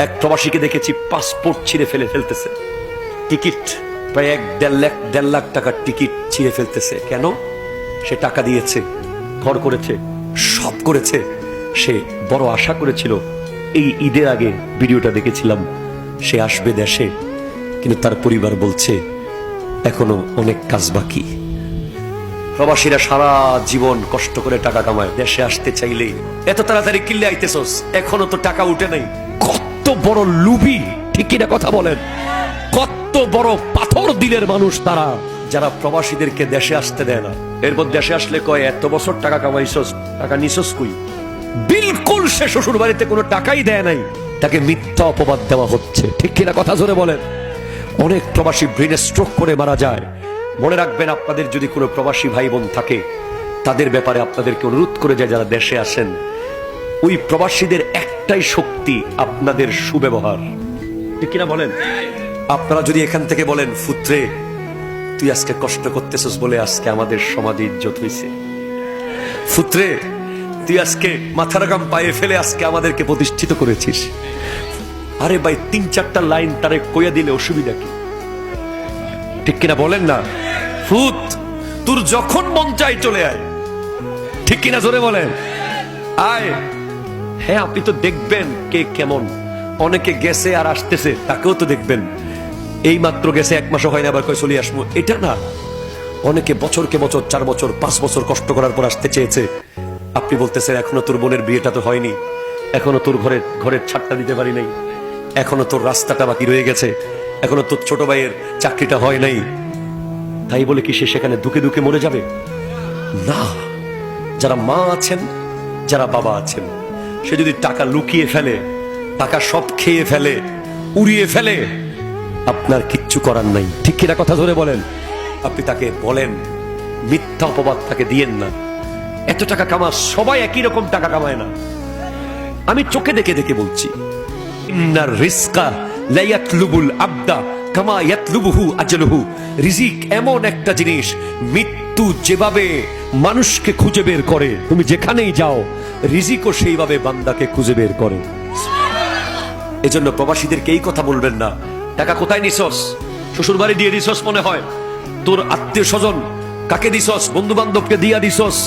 এক প্রবাসীকে দেখেছি পাসপোর্ট ছিঁড়ে ফেলতেছে, টিকিট প্রায় 1-1.5 লাখ টাকার টিকিট ছিঁড়ে ফেলতেছে। কেন? সে টাকা দিয়েছে, ঘর করেছে, সব করেছে। সে বড় আশা করেছিল, এই ঈদের আগে ভিডিওটা দেখেছিলাম, সে আসবে দেশে, কিন্তু তার পরিবার বলছে এখনো অনেক কাজ বাকি। প্রবাসীরা সারা জীবন কষ্ট করে টাকা কামায়, দেশে আসতে চাইলেই এত তাড়াতাড়ি কিল্লে আইতেছস, এখনো তো টাকা উঠে নাই। কত বড় লুবি, ঠিক কিনা কথা বলেন? কত বড় পাথর দিলের মানুষ তারা, যারা প্রবাসীদেরকে দেশে আসতে দেয় না। এরপর দেশে আসলে কয় এত বছর টাকা কামাইছস, টাকা নিছস কই? বিলকুল সে শ্বশুর বাড়িতে কোনো টাকাই দেয় নাই, তাকে মিথ্যা অপবাদ দেওয়া হচ্ছে, ঠিক কিনা কথা জোরে বলেন? অনেক প্রবাসী ব্রেনে স্ট্রোক করে মারা যায়। মনে রাখবেন, আপনাদের যদি কোনো প্রবাসী ভাই বোন থাকে, তাদের ব্যাপারে আপনাদেরকে অনুরোধ করে যায়, যারা দেশে আসেন, ওই প্রবাসীদের একটাই শক্তি আপনাদের সুব্যবহার, ঠিক কিনা বলেন? আপনারা যদি এখান থেকে বলেন, ফুত্রে তুই আজকে কষ্ট করতেছিস বলে আজকে আমাদের সমাজে ইজ্জত হয়েছে, ফুত্রে তুই আজকে মাথার ঘাম পায়ে ফেলে আজকে আমাদেরকে প্রতিষ্ঠিত করেছিস, আরে ভাই 3-4টা লাইন তারে কইয়া দিলে অসুবিধা কি? ঠিক কিনা বলেন না? ফুত, তোর যখন মন চাই চলে আয়, ঠিক কিনা জোরে বলেন? আয়। হ্যাঁ, আপনি তো দেখবেন কে কেমন। অনেকে গেছে আর আসতেছে, তাকেও তো দেখবেন। এই মাত্র গেছে, 1 মাসও হয় না, আবার কই চলে আসবো, এটা না। অনেকে বছরকে বছর, 4 বছর 5 বছর কষ্ট করার পর আসতে চেয়েছে। আপনি বলতেছেন এখনো তোর বোনের বিয়েটা তো হয়নি, এখনো তোর ঘরের ছাদটা দিতে পারি নাই, এখনো তোর রাস্তাটা বাকি রয়ে গেছে, এখনো তোর ছোট ভাইয়ের চাকরিটা হয় নাই। তাই বলে কি সে সেখানে দুকে দুকে মরে যাবে? না। যারা মা আছেন, যারা বাবা আছেন, সে যদি টাকা লুকিয়ে ফেলে, টাকা সব খেয়ে ফেলে, উড়িয়ে ফেলে, আপনার কিচ্ছু করার নাই, ঠিক কিনা কথা ধরে বলেন? আপনি তাকে বলেন, মিথ্যা অপবাদ তাকে দিয়েন না। এত টাকা কামা, সবাই একই রকম টাকা কামায় না। আমি চোখে দেখে দেখে বলছি, ইন্নার রিজকা লা ইয়াতলুবুল আবদা কামা ইয়াতলুবুহু আজলুহু। রিজিক এমন একটা জিনিস, মৃত্যু যেভাবে মানুষকে খুঁজে বের করে, তুমি যেখানেই যাও, রিজিকও সেইভাবে বান্দাকে খুঁজে বের করে। এজন্য প্রবাসীদেরকে এই কথা বলবেন না, টাকা কোথায় নিছস? শ্বশুর বাড়ি দিয়ে দিছস মনে হয়, তোর আত্মীয় স্বজন কাকে দিছস? বন্ধু বান্ধবকে দিয়া দিছস।